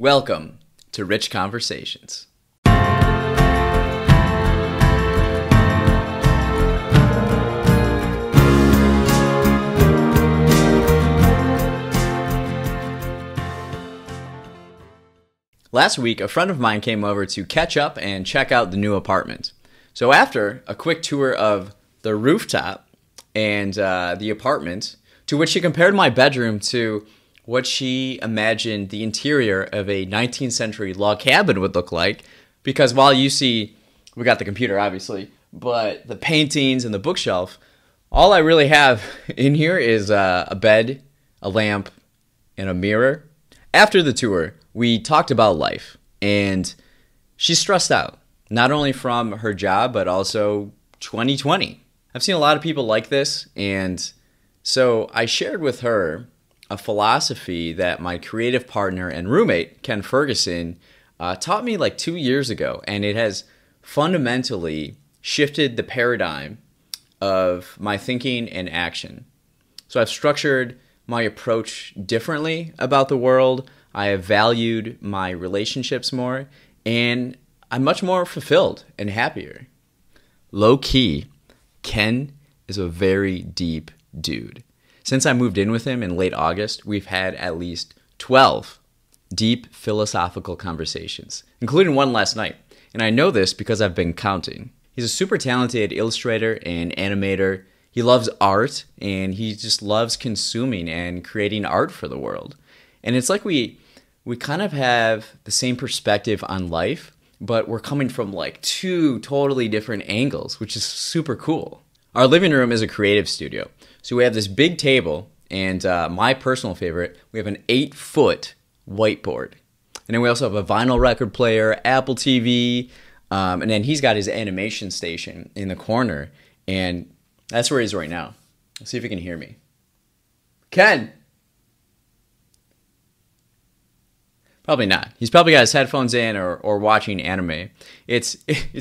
Welcome to Rich Conversations. Last week, a friend of mine came over to catch up and check out the new apartment. So after a quick tour of the rooftop and the apartment, to which she compared my bedroom to what she imagined the interior of a 19th century log cabin would look like, because while you see, we got the computer obviously, but the paintings and the bookshelf, all I really have in here is a bed, a lamp, and a mirror. After the tour, we talked about life, and she's stressed out, not only from her job, but also 2020. I've seen a lot of people like this, and so I shared with her a philosophy that my creative partner and roommate, Ken Ferguson, taught me like 2 years ago, and it has fundamentally shifted the paradigm of my thinking and action. So I've structured my approach differently about the world. I have valued my relationships more, and I'm much more fulfilled and happier. Low key, Ken is a very deep dude. Since I moved in with him in late August, we've had at least 12 deep philosophical conversations, including one last night. And I know this because I've been counting. He's a super talented illustrator and animator. He loves art, and he just loves consuming and creating art for the world. And it's like we kind of have the same perspective on life, but we're coming from like two totally different angles, which is super cool. Our living room is a creative studio. So we have this big table, and my personal favorite, we have an 8-foot whiteboard. And then we also have a vinyl record player, Apple TV, and then he's got his animation station in the corner, and that's where he is right now. Let's see if he can hear me. Ken! Probably not. He's probably got his headphones in or watching anime. It's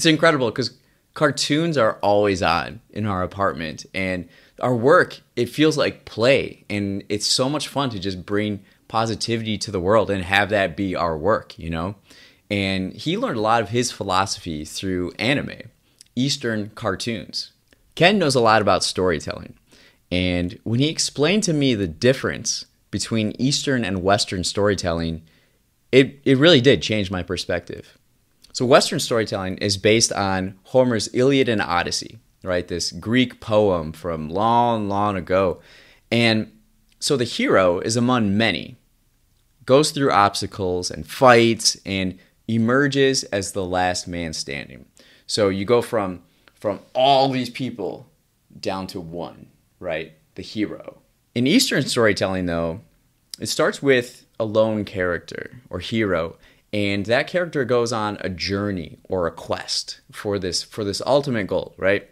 incredible because cartoons are always on in our apartment, and our work, it feels like play, and it's so much fun to just bring positivity to the world and have that be our work, you know? And he learned a lot of his philosophy through anime, Eastern cartoons. Ken knows a lot about storytelling, and when he explained to me the difference between Eastern and Western storytelling, it really did change my perspective. So Western storytelling is based on Homer's Iliad and Odyssey, right? This Greek poem from long, long ago. And so the hero is among many, goes through obstacles and fights, and emerges as the last man standing. So you go from all these people down to one, right? The hero. In Eastern storytelling, though, it starts with a lone character or hero, and that character goes on a journey or a quest for this ultimate goal, right?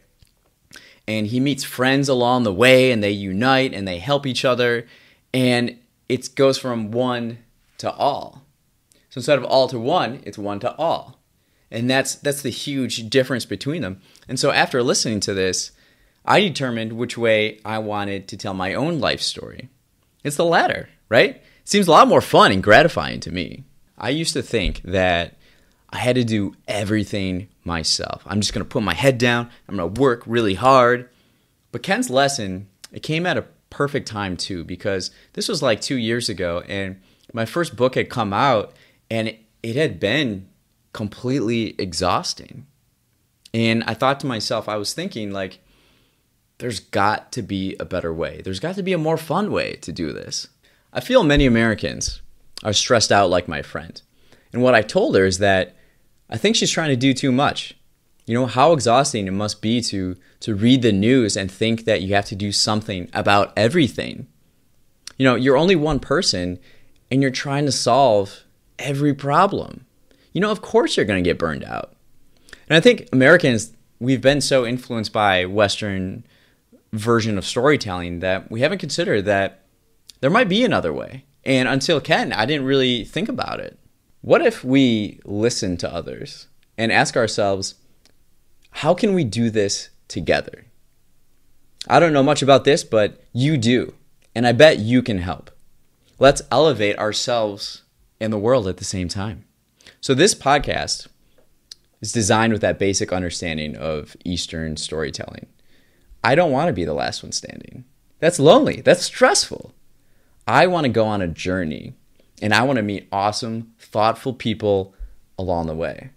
And he meets friends along the way, and they unite and they help each other, and it goes from one to all. So instead of all to one, it's one to all. And that's the huge difference between them. And so after listening to this, I determined which way I wanted to tell my own life story. It's the latter, right? It seems a lot more fun and gratifying to me. I used to think that I had to do everything myself. I'm just going to put my head down. I'm going to work really hard. But Ken's lesson, it came at a perfect time too, because this was like 2 years ago, and my first book had come out, and it had been completely exhausting. And I thought to myself, I was thinking like, there's got to be a better way. There's got to be a more fun way to do this. I feel many Americans are stressed out like my friend. And what I told her is that I think she's trying to do too much. You know, how exhausting it must be to read the news and think that you have to do something about everything. You know, you're only one person, and you're trying to solve every problem. You know, of course you're going to get burned out. And I think Americans, we've been so influenced by Western version of storytelling that we haven't considered that there might be another way. And until Ken, I didn't really think about it. What if we listen to others and ask ourselves, how can we do this together? I don't know much about this, but you do. And I bet you can help. Let's elevate ourselves and the world at the same time. So this podcast is designed with that basic understanding of Eastern storytelling. I don't want to be the last one standing. That's lonely. That's stressful. I want to go on a journey, and I want to meet awesome, thoughtful people along the way.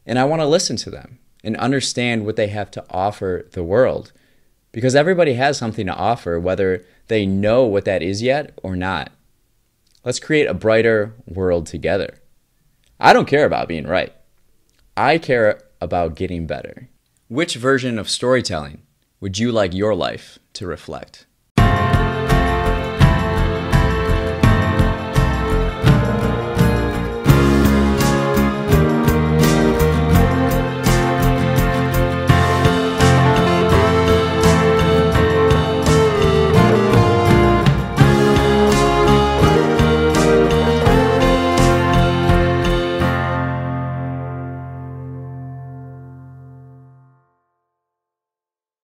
And I want to listen to them and understand what they have to offer the world, because everybody has something to offer, whether they know what that is yet or not. Let's create a brighter world together. I don't care about being right. I care about getting better. Which version of storytelling would you like your life to reflect?